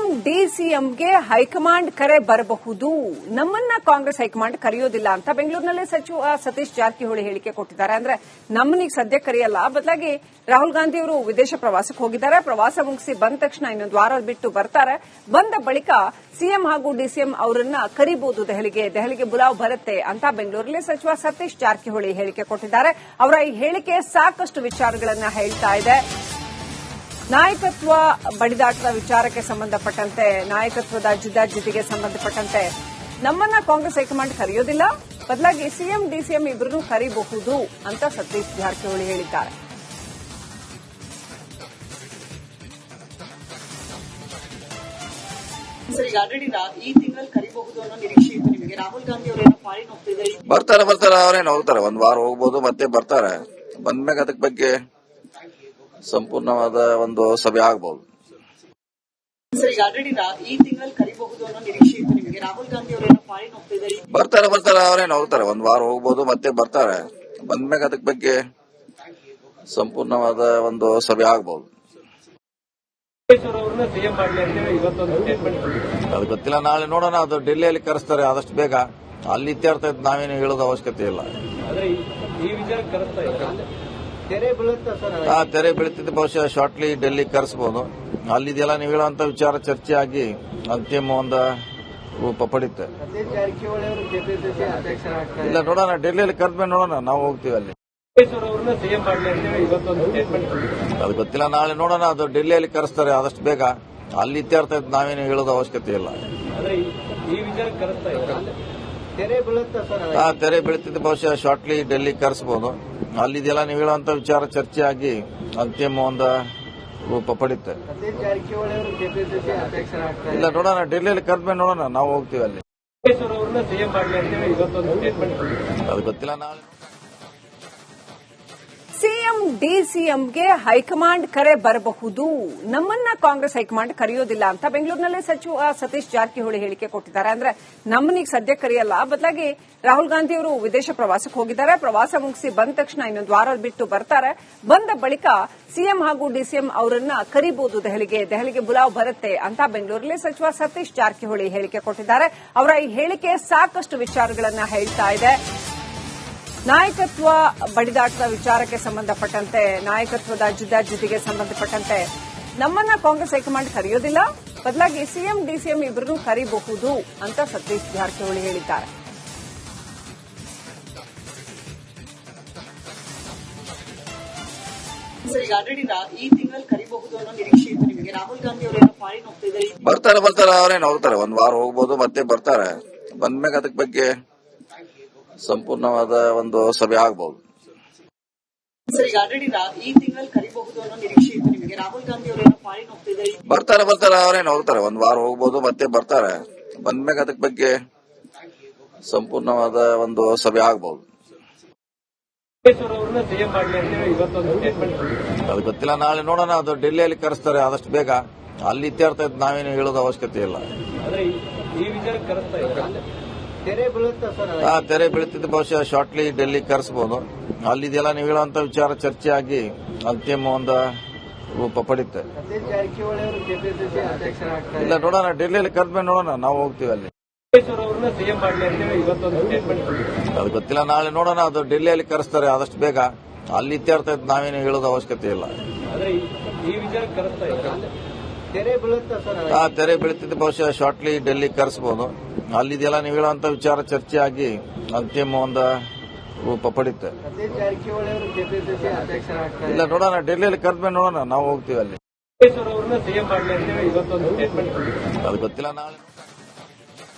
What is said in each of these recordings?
CM ಡಿಸಿಎಂಗೆ high command ಕರೆ ಬರಬಹುದು, ನಮ್ಮನ್ನ ಕಾಂಗ್ರೆಸ್ ಹೈಕಮಾಂಡ್ ಕರೆಯೋದಿಲ್ಲ ಅಂತ ಬೆಂಗಳೂರಿನಲ್ಲಿ ಸಚಿವ ಸತೀಶ್ ಜಾರಕಿಹೊಳಿ ಹೇಳಿಕೆ ಕೊಟ್ಟಿದ್ದಾರೆ. ಅಂದ್ರೆ ನಮ್ಮನ್ನೀಗ ಸದ್ಯ ಕರೆಯಲ್ಲ, ಬದಲಾಗಿ ರಾಹುಲ್ ಗಾಂಧಿ ಅವರು ವಿದೇಶ ಪ್ರವಾಸಕ್ಕೆ ಹೋಗಿದ್ದಾರೆ. ಪ್ರವಾಸ ಮುಗಿಸಿ ಬಂದ ತಕ್ಷಣ ಇನ್ನೊಂದು ವಾರ ಬಿಟ್ಟು ಬರ್ತಾರೆ. ಬಂದ ಬಳಿಕ ಸಿಎಂ ಹಾಗೂ ಡಿಸಿಎಂ ಅವರನ್ನ ಕರೀಬಹುದು, ದೆಹಲಿಗೆ ಬುಲಾವ್ ಬರುತ್ತೆ ಅಂತ ಬೆಂಗಳೂರಲ್ಲಿ ಸಚಿವ ಸತೀಶ್ ಜಾರಕಿಹೊಳಿ ಹೇಳಿಕೆ ಕೊಟ್ಟಿದ್ದಾರೆ. ಅವರ ಈ ಹೇಳಿಕೆ ಸಾಕಷ್ಟು ವಿಚಾರಗಳನ್ನ ಹೇಳ್ತಾ ಇದೆ. ನಾಯಕತ್ವ ಬಡಿದಾಟದ ವಿಚಾರಕ್ಕೆ ಸಂಬಂಧಪಟ್ಟಂತೆ, ನಾಯಕತ್ವದ ಜಿದ್ದಾಜಿದ್ದಿಗೆ ಸಂಬಂಧಪಟ್ಟಂತೆ ನಮ್ಮನ್ನ ಕಾಂಗ್ರೆಸ್ ಹೈಕಮಾಂಡ್ ಕರೆಯೋದಿಲ್ಲ, ಬದಲಾಗಿ ಸಿಎಂ ಡಿಸಿಎಂ ಇಬ್ಬರನ್ನೂ ಕರೀಬಹುದು ಅಂತ ಸತೀಶ್ ಜಾರಕಿಹೊಳಿ ಹೇಳಿದ್ದಾರೆ. ಈ ತಿಂಗಳಲ್ಲಿ ಕರೀಬಹುದು ಅನ್ನೋ ನಿರೀಕ್ಷೆ ಇತ್ತು ನಿಮಗೆ? ರಾಹುಲ್ ಗಾಂಧಿ ಅವರೇನೋ ಫಾರಿನ್ ಹೋಗ್ತಿದ್ದಾರೆ. ಬರ್ತಾರೆ ಅವರೇನು ಹೋಗ್ತಾರೆ, ಒಂದ್ ವಾರ ಹೋಗ್ಬೋದು, ಮತ್ತೆ ಬರ್ತಾರೆ. ಬಂದ್ಮ್ಯಾಗ ಅದಕ್ಕೆ ಬಗ್ಗೆ ಸಂಪೂರ್ಣವಾದ ಒಂದು ಸಭೆ ಆಗಬಹುದು. ಈ ತಿಂಗಳಲ್ಲಿ ಕರೀಬಹುದು ಅನ್ನೋ ನಿರೀಕ್ಷೆ ಇತ್ತು ನಿಮಗೆ? ರಾಹುಲ್ ಗಾಂಧಿ ಅವರೇನೋ ಫಾರಿನ್ ಹೋಗ್ತಿದ್ದಾರೆ. ಬರ್ತಾರೆ ಅವರೇನು ಹೋಗ್ತಾರೆ, ಒಂದ್ ವಾರ ಹೋಗ್ಬೋದು, ಮತ್ತೆ ಬರ್ತಾರೆ. ಬಂದ್ಮ್ಯಾಗ ಅದಕ್ಕೆ ಬಗ್ಗೆ ಸಂಪೂರ್ಣವಾದ ಒಂದು ಸಭೆ ಆಗಬಹುದು. ಅದು ಗೊತ್ತಿಲ್ಲ, ನಾಳೆ ನೋಡೋಣ. ಅದು ಡೆಲ್ಲಿಯಲ್ಲಿ ಕರೆಸ್ತಾರೆ ಆದಷ್ಟು ಬೇಗ. ಅಲ್ಲಿ ಇತ್ಯರ್ಥ ನಾವೇನು ಹೇಳೋದು ಅವಶ್ಯಕತೆ ಇಲ್ಲ. ತೆರೆ ಬೀಳುತ್ತಿದ್ದು ಬಹುಶಃ ಶಾರ್ಟ್ಲಿ ಡೆಲ್ಲಿ ಕರೆಸಬಹುದು. ಅಲ್ಲಿದೆಲ್ಲ ನೀವು ಹೇಳುವಂತ ವಿಚಾರ ಚರ್ಚೆ ಆಗಿ ಅಂತಿಮ ಒಂದು ರೂಪ ಪಡೆಯುತ್ತೆ. ಇಲ್ಲ, ನೋಡೋಣ, ಡೆಲ್ಲಿಯಲ್ಲಿ ಕರೆದ್ಮೇಲೆ ನೋಡೋಣ, ನಾವು ಹೋಗ್ತೀವಿ ಅಲ್ಲಿ. ಅದು ಗೊತ್ತಿಲ್ಲ, ನಾಳೆ ನೋಡೋಣ. ಅದು ಡೆಲ್ಲಿಯಲ್ಲಿ ಕರೆಸ್ತಾರೆ ಆದಷ್ಟು ಬೇಗ. ಅಲ್ಲಿ ಇತ್ಯರ್ಥ ನಾವೇನು ಹೇಳೋದು ಅವಶ್ಯಕತೆ ಇಲ್ಲ. ತೆರೆ ಬೀಳುತ್ತಿದ್ದು ಬಹುಶಃ ಶಾರ್ಟ್ಲಿ ಡೆಲ್ಲಿ ಕರೆಸಬಹುದು. ಅಲ್ಲಿದೆಲ್ಲ ನೀವು ಹೇಳುವಂತ ವಿಚಾರ ಚರ್ಚೆ ಆಗಿ ಅಂತಿಮ ಒಂದು ರೂಪ ಪಡೆಯುತ್ತೆ. ಇಲ್ಲ, ನೋಡೋಣ, ಡೆಲ್ಲಿಯಲ್ಲಿ ಕರೆದ್ಮೇಲೆ ನೋಡೋಣ, ನಾವು ಹೋಗ್ತೀವಿ ಅಲ್ಲಿ. ಅದು ಗೊತ್ತಿಲ್ಲ, ನಾಳೆ ಸಿಎಂ ಡಿಸಿಎಂಗೆ ಹೈಕಮಾಂಡ್ ಕರೆ ಬರಬಹುದು, ನಮ್ಮನ್ನ ಕಾಂಗ್ರೆಸ್ ಹೈಕಮಾಂಡ್ ಕರೆಯೋದಿಲ್ಲ ಅಂತ ಬೆಂಗಳೂರಿನಲ್ಲಿ ಸಚಿವ ಸತೀಶ್ ಜಾರಕಿಹೊಳಿ ಹೇಳಿಕೆ ಕೊಟ್ಟಿದ್ದಾರೆ. ಅಂದ್ರೆ ನಮ್ಮನ್ನೀಗ ಸದ್ಯ ಕರೆಯಲ್ಲ, ಬದಲಾಗಿ ರಾಹುಲ್ ಗಾಂಧಿ ಅವರು ವಿದೇಶ ಪ್ರವಾಸಕ್ಕೆ ಹೋಗಿದ್ದಾರೆ. ಪ್ರವಾಸ ಮುಗಿಸಿ ಬಂದ ತಕ್ಷಣ ಇನ್ನೊಂದು ವಾರ ಬಿಟ್ಟು ಬರ್ತಾರೆ. ಬಂದ ಬಳಿಕ ಸಿಎಂ ಹಾಗೂ ಡಿಸಿಎಂ ಅವರನ್ನ ಕರೀಬಹುದು, ದೆಹಲಿಗೆ ಬುಲಾವ್ ಬರುತ್ತೆ ಅಂತ ಬೆಂಗಳೂರಲ್ಲಿ ಸಚಿವ ಸತೀಶ್ ಜಾರಕಿಹೊಳಿ ಹೇಳಿಕೆ ಕೊಟ್ಟಿದ್ದಾರೆ. ಅವರ ಈ ಹೇಳಿಕೆ ಸಾಕಷ್ಟು ವಿಚಾರಗಳನ್ನ ಹೇಳ್ತಾ ಇದೆ. ನಾಯಕತ್ವ ಬಡಿದಾಟದ ವಿಚಾರಕ್ಕೆ ಸಂಬಂಧಪಟ್ಟಂತೆ, ನಾಯಕತ್ವದ ಜಿದ್ದಾಜಿದ್ದಿಗೆ ಸಂಬಂಧಪಟ್ಟಂತೆ ನಮ್ಮನ್ನ ಕಾಂಗ್ರೆಸ್ ಹೈಕಮಾಂಡ್ ಕರೆಯೋದಿಲ್ಲ, ಬದಲಾಗಿ ಸಿಎಂ ಡಿಸಿಎಂ ಇಬ್ಬರನ್ನೂ ಕರೀಬಹುದು ಅಂತ ಸತೀಶ್ ಜಾರಕಿಹೊಳಿ ಹೇಳಿದ್ದಾರೆ. ಈ ತಿಂಗಳಲ್ಲಿ ಕರೀಬಹುದು ಅನ್ನೋ ನಿರೀಕ್ಷೆ ಇತ್ತು ನಿಮಗೆ? ರಾಹುಲ್ ಗಾಂಧಿ ಅವರೇನೋ ಫಾರಿನ್ ಹೋಗ್ತಿದ್ದಾರೆ. ಬರ್ತಾರೆ ಅವರೇನು ಹೋಗ್ತಾರೆ, ಒಂದ್ ವಾರ ಹೋಗ್ಬೋದು, ಮತ್ತೆ ಬರ್ತಾರೆ. ಬಂದ್ಮ್ಯಾಗ ಅದಕ್ಕೆ ಬಗ್ಗೆ ಸಂಪೂರ್ಣವಾದ ಒಂದು ಸಭೆ ಆಗಬಹುದು. ಈ ತಿಂಗಳಲ್ಲಿ ಕರೀಬಹುದು ಅನ್ನೋ ನಿರೀಕ್ಷೆ ಇತ್ತು ನಿಮಗೆ? ರಾಹುಲ್ ಗಾಂಧಿ ಅವರೇನೋ ಫಾರಿನ್ ಹೋಗ್ತಿದ್ದಾರೆ. ಬರ್ತಾರೆ ಅವರೇನು ಹೋಗ್ತಾರೆ, ಒಂದ್ ವಾರ ಹೋಗ್ಬೋದು, ಮತ್ತೆ ಬರ್ತಾರೆ. ಬಂದ್ಮ್ಯಾಗ ಅದಕ್ಕೆ ಬಗ್ಗೆ ಸಂಪೂರ್ಣವಾದ ಒಂದು ಸಭೆ ಆಗಬಹುದು. ಅದು ಗೊತ್ತಿಲ್ಲ, ನಾಳೆ ನೋಡೋಣ. ಅದು ಡೆಲ್ಲಿಯಲ್ಲಿ ಕರೆಸ್ತಾರೆ ಆದಷ್ಟು ಬೇಗ. ಅಲ್ಲಿ ಇತ್ಯರ್ಥ ನಾವೇನು ಹೇಳೋದು ಅವಶ್ಯಕತೆ ಇಲ್ಲ. ತೆರೆ ಬೀಳುತ್ತಿದ್ದು ಬಹುಶಃ ಶಾರ್ಟ್ಲಿ ಡೆಲ್ಲಿ ಕರೆಸಬಹುದು. ಅಲ್ಲಿದೆಲ್ಲ ನೀವು ಹೇಳುವಂತ ವಿಚಾರ ಚರ್ಚೆ ಆಗಿ ಅಂತಿಮ ಒಂದು ರೂಪ ಪಡೆಯುತ್ತೆ. ಇಲ್ಲ, ನೋಡೋಣ, ಡೆಲ್ಲಿಯಲ್ಲಿ ಕರೆದ್ಮೇಲೆ ನೋಡೋಣ, ನಾವು ಹೋಗ್ತೀವಿ ಅಲ್ಲಿ. ಅದು ಗೊತ್ತಿಲ್ಲ, ನಾಳೆ ನೋಡೋಣ. ಅದು ಡೆಲ್ಲಿಯಲ್ಲಿ ಕರೆಸ್ತಾರೆ ಆದಷ್ಟು ಬೇಗ. ಅಲ್ಲಿ ಇತ್ಯರ್ಥ ನಾವೇನು ಹೇಳೋದು ಅವಶ್ಯಕತೆ ಇಲ್ಲ. ತೆರೆ ಬೀಳುತ್ತಿದ್ದು ಬಹುಶಃ ಶಾರ್ಟ್ಲಿ ಡೆಲ್ಲಿ ಕರೆಸಬಹುದು. ಅಲ್ಲಿದೆಲ್ಲ ನೀವು ಹೇಳುವಂತ ವಿಚಾರ ಚರ್ಚೆ ಆಗಿ ಅಂತಿಮ ಒಂದು ರೂಪ ಪಡೆಯುತ್ತೆ. ಇಲ್ಲ, ನೋಡೋಣ, ಡೆಲ್ಲಿಯಲ್ಲಿ ಕರೆದ್ಮೇಲೆ ನೋಡೋಣ, ನಾವು ಹೋಗ್ತೀವಿ ಅಲ್ಲಿ. ಅದು ಗೊತ್ತಿಲ್ಲ, ನಾಳೆ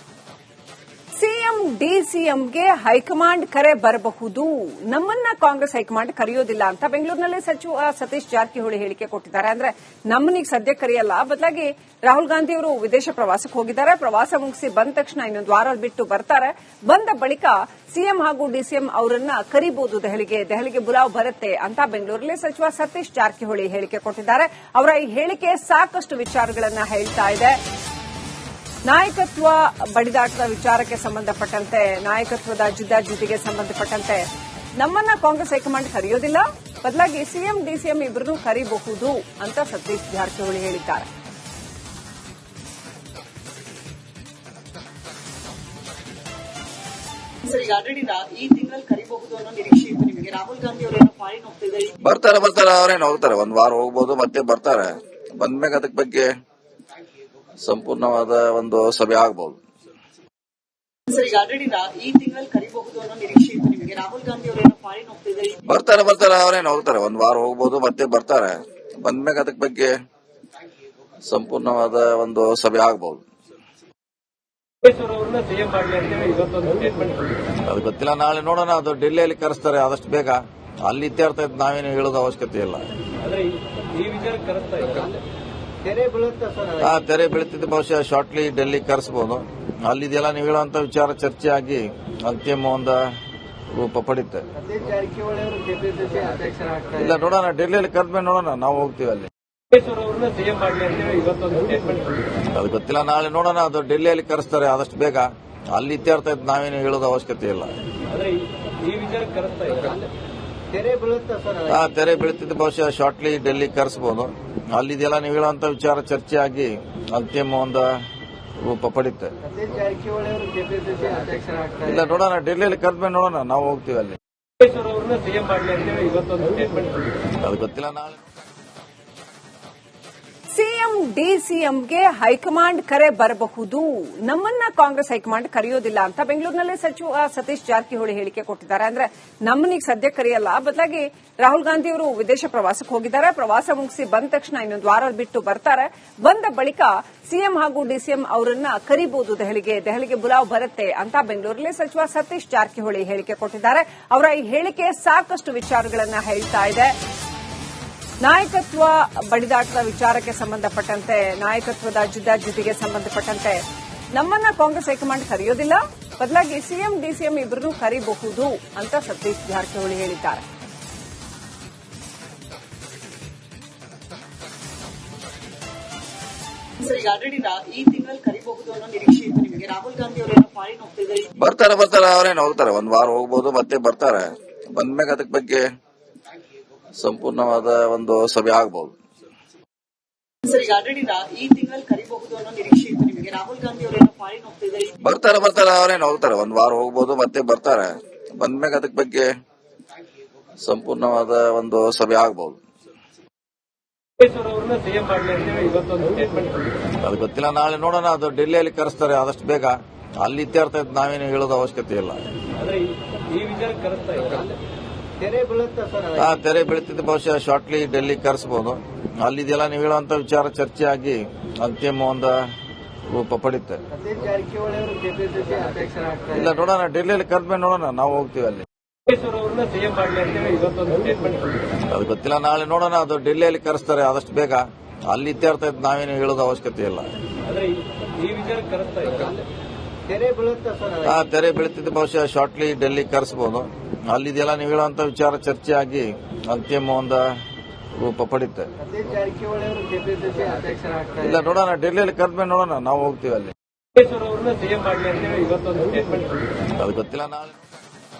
ಸಿಎಂ ಡಿಸಿಎಂಗೆ ಹೈಕಮಾಂಡ್ ಕರೆ ಬರಬಹುದು, ನಮ್ಮನ್ನ ಕಾಂಗ್ರೆಸ್ ಹೈಕಮಾಂಡ್ ಕರೆಯೋದಿಲ್ಲ ಅಂತ ಬೆಂಗಳೂರಿನಲ್ಲಿ ಸಚಿವ ಸತೀಶ್ ಜಾರಕಿಹೊಳಿ ಹೇಳಿಕೆ ಕೊಟ್ಟಿದ್ದಾರೆ. ಅಂದ್ರೆ ನಮ್ಮನ್ನೀಗ ಸದ್ಯ ಕರೆಯಲ್ಲ, ಬದಲಾಗಿ ರಾಹುಲ್ ಗಾಂಧಿ ಅವರು ವಿದೇಶ ಪ್ರವಾಸಕ್ಕೆ ಹೋಗಿದ್ದಾರೆ. ಪ್ರವಾಸ ಮುಗಿಸಿ ಬಂದ ತಕ್ಷಣ ಇನ್ನೊಂದು ವಾರ ಬಿಟ್ಟು ಬರ್ತಾರೆ. ಬಂದ ಬಳಿಕ ಸಿಎಂ ಹಾಗೂ ಡಿಸಿಎಂ ಅವರನ್ನ ಕರೀಬಹುದು, ದೆಹಲಿಗೆ ಬುಲಾವ್ ಬರುತ್ತೆ ಅಂತ ಬೆಂಗಳೂರಲ್ಲಿ ಸಚಿವ ಸತೀಶ್ ಜಾರಕಿಹೊಳಿ ಹೇಳಿಕೆ ಕೊಟ್ಟಿದ್ದಾರೆ. ಅವರ ಈ ಹೇಳಿಕೆ ಸಾಕಷ್ಟು ವಿಚಾರಗಳನ್ನ ಹೇಳ್ತಾ ಇದೆ. ನಾಯಕತ್ವ ಬಡಿದಾಟದ ವಿಚಾರಕ್ಕೆ ಸಂಬಂಧಪಟ್ಟಂತೆ, ನಾಯಕತ್ವದ ಜಿದ್ದಾಜಿದ್ದಿಗೆ ಸಂಬಂಧಪಟ್ಟಂತೆ ನಮ್ಮನ್ನ ಕಾಂಗ್ರೆಸ್ ಹೈಕಮಾಂಡ್ ಕರೆಯೋದಿಲ್ಲ, ಬದಲಾಗಿ ಸಿಎಂ ಡಿಸಿಎಂ ಇಬ್ಬರನ್ನೂ ಕರೀಬಹುದು ಅಂತ ಸತೀಶ್ ಜಾರಕಿಹೊಳಿ ಹೇಳಿದ್ದಾರೆ. ಸರ್, ಈಗ ಆಲ್ರೆಡಿ ಈ ತಿಂಗಳಲ್ಲಿ ಕರಿಬಹುದು ಅನ್ನೋ ನಿರೀಕ್ಷೆ ಇತ್ತು ನಿಮಗೆ. ರಾಹುಲ್ ಗಾಂಧಿ ಅವರೇನೋ ಫಾರಿನ್ ಹೋಗ್ತಿದ್ದಾರೆ. ಬರ್ತಾರೆ ಅವ್ರೇನು ಹೋಗ್ತಾರೆ, ಒಂದ್ ವಾರ ಹೋಗ್ಬೋದು, ಮತ್ತೆ ಬರ್ತಾರೆ. ಬಂದ್ಮೇಲೆ ಅದಕ್ಕೆ ಬಗ್ಗೆ ಸಂಪೂರ್ಣವಾದ ಒಂದು ಸಭೆ ಆಗ್ಬಹುದು. ಸರ್, ಈಗ ಆಲ್ರೆಡಿ ಈ ತಿಂಗಳಲ್ಲಿ ಕರಿಬಹುದು ಅನ್ನೋ ನಿರೀಕ್ಷೆ ಇತ್ತು ನಿಮಗೆ. ರಾಹುಲ್ ಗಾಂಧಿ ಅವರೇನೋ ಫಾರಿನ್ ಹೋಗ್ತಿದ್ದಾರೆ. ಬರ್ತಾರೆ ಅವ್ರೇನು ಹೋಗ್ತಾರೆ, ಒಂದ್ ವಾರ ಹೋಗ್ಬೋದು, ಮತ್ತೆ ಬರ್ತಾರೆ. ಬಂದ್ಮೇಲೆ ಅದಕ್ಕೆ ಬಗ್ಗೆ ಸಂಪೂರ್ಣವಾದ ಒಂದು ಸಭೆ ಆಗ್ಬಹುದು. ಅದು ಗೊತ್ತಿಲ್ಲ, ನಾಳೆ ನೋಡೋಣ. ಅದು ಡೆಲ್ಲಿಯಲ್ಲಿ ಕರೆಸ್ತಾರೆ ಆದಷ್ಟು ಬೇಗ. ಅಲ್ಲಿ ಇತ್ಯರ್ಥ ಇದ್ದು ನಾವೇನು ಹೇಳೋದು ಅವಶ್ಯಕತೆ ಇಲ್ಲ. ತೆರೆ ಬೀಳುತ್ತಿದ್ದು ಬಹುಶಃ ಶಾರ್ಟ್ಲಿ ಡೆಲ್ಲಿ ಕರೆಸಬಹುದು. ಅಲ್ಲಿದೆಲ್ಲ ನೀವು ಹೇಳುವಂತ ವಿಚಾರ ಚರ್ಚೆ ಆಗಿ ಅಂತಿಮ ಒಂದು ರೂಪ ಪಡಿತೆ. ಇಲ್ಲ, ನೋಡೋಣ, ಡೆಲ್ಲಿಯಲ್ಲಿ ಕರೆದ್ಮೇಲೆ ನೋಡೋಣ, ನಾವು ಹೋಗ್ತೀವಿ ಅಲ್ಲಿ. ಅದು ಗೊತ್ತಿಲ್ಲ, ನಾಳೆ ನೋಡೋಣ. ಅದು ಡೆಲ್ಲಿಯಲ್ಲಿ ಕರೆಸ್ತಾರೆ ಆದಷ್ಟು ಬೇಗ. ಅಲ್ಲಿ ಇತ್ಯರ್ಥ ಇದ್ದು ನಾವೇನು ಹೇಳೋದು ಅವಶ್ಯಕತೆ ಇಲ್ಲ. ತೆರೆ ಬೀಳುತ್ತಿದ್ದು ಬಹುಶಃ ಶಾರ್ಟ್ಲಿ ಡೆಲ್ಲಿ ಕರೆಸಬಹುದು. ಅಲ್ಲಿದೆಲ್ಲ ನೀವು ಹೇಳುವಂತ ವಿಚಾರ ಚರ್ಚೆ ಆಗಿ ಅಂತಿಮ ಒಂದು ರೂಪ ಪಡಿತೆ. ಇಲ್ಲ, ನೋಡೋಣ, ಡೆಲ್ಲಿಯಲ್ಲಿ ಕರೆದ್ಮೇಲೆ ನೋಡೋಣ, ನಾವು ಹೋಗ್ತೀವಿ ಅಲ್ಲಿ. ಅದು ಗೊತ್ತಿಲ್ಲ, ನಾಳೆ ಸಿಎಂ ಡಿಸಿಎಂಗೆ ಹೈಕಮಾಂಡ್ ಕರೆ ಬರಬಹುದು, ನಮ್ಮನ್ನ ಕಾಂಗ್ರೆಸ್ ಹೈಕಮಾಂಡ್ ಕರೆಯೋದಿಲ್ಲ ಅಂತ ಬೆಂಗಳೂರಿನಲ್ಲಿ ಸಚಿವ ಸತೀಶ್ ಜಾರಕಿಹೊಳಿ ಹೇಳಿಕೆ ಕೊಟ್ಟಿದ್ದಾರೆ. ಅಂದ್ರೆ ನಮ್ಮನ್ನೀಗ ಸದ್ಯ ಕರೆಯಲ್ಲ, ಬದಲಾಗಿ ರಾಹುಲ್ ಗಾಂಧಿ ಅವರು ವಿದೇಶ ಪ್ರವಾಸಕ್ಕೆ ಹೋಗಿದ್ದಾರೆ. ಪ್ರವಾಸ ಮುಗಿಸಿ ಬಂದ ತಕ್ಷಣ ಇನ್ನೊಂದು ವಾರ ಬಿಟ್ಟು ಬರ್ತಾರೆ. ಬಂದ ಬಳಿಕ ಸಿಎಂ ಹಾಗೂ ಡಿಸಿಎಂ ಅವರನ್ನ ಕರಿಬಹುದು ದೆಹಲಿಗೆ ಬುಲಾವ್ ಬರುತ್ತೆ ಅಂತ ಬೆಂಗಳೂರಲ್ಲಿ ಸಚಿವ ಸತೀಶ್ ಜಾರಕಿಹೊಳಿ ಹೇಳಿಕೆ ಕೊಟ್ಟಿದ್ದಾರೆ. ಅವರ ಈ ಹೇಳಿಕೆ ಸಾಕಷ್ಟು ವಿಚಾರಗಳನ್ನ ಹೇಳ್ತಾ ಇದೆ. ನಾಯಕತ್ವ ಬಡಿದಾಟದ ವಿಚಾರಕ್ಕೆ ಸಂಬಂಧಪಟ್ಟಂತೆ, ನಾಯಕತ್ವದ ಜಿದ್ದಾಜಿದ್ದಿಗೆ ಸಂಬಂಧಪಟ್ಟಂತೆ ನಮ್ಮನ್ನ ಕಾಂಗ್ರೆಸ್ ಹೈಕಮಾಂಡ್ ಕರೆಯೋದಿಲ್ಲ, ಬದಲಾಗಿ ಸಿಎಂ ಡಿಸಿಎಂ ಇಬ್ಬರನ್ನೂ ಕರಿಬಹುದು ಅಂತ ಸತೀಶ್ ಜಾರಕಿಹೊಳಿ ಹೇಳಿದ್ದಾರೆ. ಸರ್, ಈಗ ಆಲ್ರೆಡಿ ಈ ತಿಂಗಳಲ್ಲಿ ಕರಿಬಹುದು ಅನ್ನೋ ನಿರೀಕ್ಷೆ ಇತ್ತು ನಿಮಗೆ. ರಾಹುಲ್ ಗಾಂಧಿ ಅವರೇನೋ ಫಾರಿನ್ ಹೋಗ್ತಿದ್ದಾರೆ. ಬರ್ತಾರೆ ಅವ್ರೇನು ಹೋಗ್ತಾರೆ, ಒಂದ್ ವಾರ ಹೋಗ್ಬೋದು, ಮತ್ತೆ ಬರ್ತಾರೆ. ಬಂದ್ಮೇಲೆ ಅದಕ್ಕೆ ಬಗ್ಗೆ ಸಂಪೂರ್ಣವಾದ ಒಂದು ಸಭೆ ಆಗಬಹುದು. ಸರ್, ಈಗ ಆಲ್ರೆಡಿ ಈ ತಿಂಗಳಲ್ಲಿ ಕರಿಬಹುದು ಅನ್ನೋ ನಿರೀಕ್ಷೆ ಇತ್ತು ನಿಮಗೆ. ರಾಹುಲ್ ಗಾಂಧಿ ಅವರೇನೋ ಫಾರಿನ್ ಹೋಗ್ತಿದ್ದಾರೆ. ಬರ್ತಾರೆ ಅವ್ರೇನು ಹೋಗ್ತಾರೆ, ಒಂದ್ ವಾರ ಹೋಗ್ಬೋದು, ಮತ್ತೆ ಬರ್ತಾರೆ. ಬಂದ್ಮೇಲೆ ಅದಕ್ಕೆ ಬಗ್ಗೆ ಸಂಪೂರ್ಣವಾದ ಒಂದು ಸಭೆ ಆಗಬಹುದು. ಅದು ಗೊತ್ತಿಲ್ಲ, ನಾಳೆ ನೋಡೋಣ. ಅದು ಡೆಲ್ಲಿಯಲ್ಲಿ ಕರೆಸ್ತಾರೆ ಆದಷ್ಟು ಬೇಗ. ಅಲ್ಲಿ ಇತ್ಯರ್ಥ ಇದ್ದು ನಾವೇನು ಹೇಳೋದು ಅವಶ್ಯಕತೆ ಇಲ್ಲ. ತೆರೆ ಬೀಳುತ್ತಿದ್ದು ಬಹುಶಃ ಶಾರ್ಟ್ಲಿ ಡೆಲ್ಲಿ ಕರೆಸಬಹುದು. ಅಲ್ಲಿದೆಲ್ಲ ನೀವು ಹೇಳುವಂತ ವಿಚಾರ ಚರ್ಚೆ ಆಗಿ ಅಂತಿಮ ಒಂದು ರೂಪ ಪಡಿತೆ. ಇಲ್ಲ, ನೋಡೋಣ, ಡೆಲ್ಲಿಯಲ್ಲಿ ಕರೆದ್ಮೇಲೆ ನೋಡೋಣ, ನಾವು ಹೋಗ್ತೀವಿ ಅಲ್ಲಿ. ಅದು ಗೊತ್ತಿಲ್ಲ, ನಾಳೆ ನೋಡೋಣ. ಅದು ಡೆಲ್ಲಿಯಲ್ಲಿ ಕರೆಸ್ತಾರೆ ಆದಷ್ಟು ಬೇಗ. ಅಲ್ಲಿ ಇತ್ಯರ್ಥ ಇದ್ದು ನಾವೇನು ಹೇಳೋದು ಅವಶ್ಯಕತೆ ಇಲ್ಲ. ತೆರೆ ಬೀಳುತ್ತಿದ್ದು ಬಹುಶಃ ಶಾರ್ಟ್ಲಿ ಡೆಲ್ಲಿ ಕರೆಸಬಹುದು. ಅಲ್ಲಿದೆಲ್ಲ ನೀವು ಹೇಳುವಂತ ವಿಚಾರ ಚರ್ಚೆ ಆಗಿ ಅಂತಿಮ ಒಂದು ರೂಪ ಪಡಿತೆ. ಇಲ್ಲ, ನೋಡೋಣ, ಡೆಲ್ಲಿಯಲ್ಲಿ ಕರೆದ್ಮೇಲೆ ನೋಡೋಣ, ನಾವು ಹೋಗ್ತೀವಿ ಅಲ್ಲಿ. ಅದು ಗೊತ್ತಿಲ್ಲ, ನಾಳೆ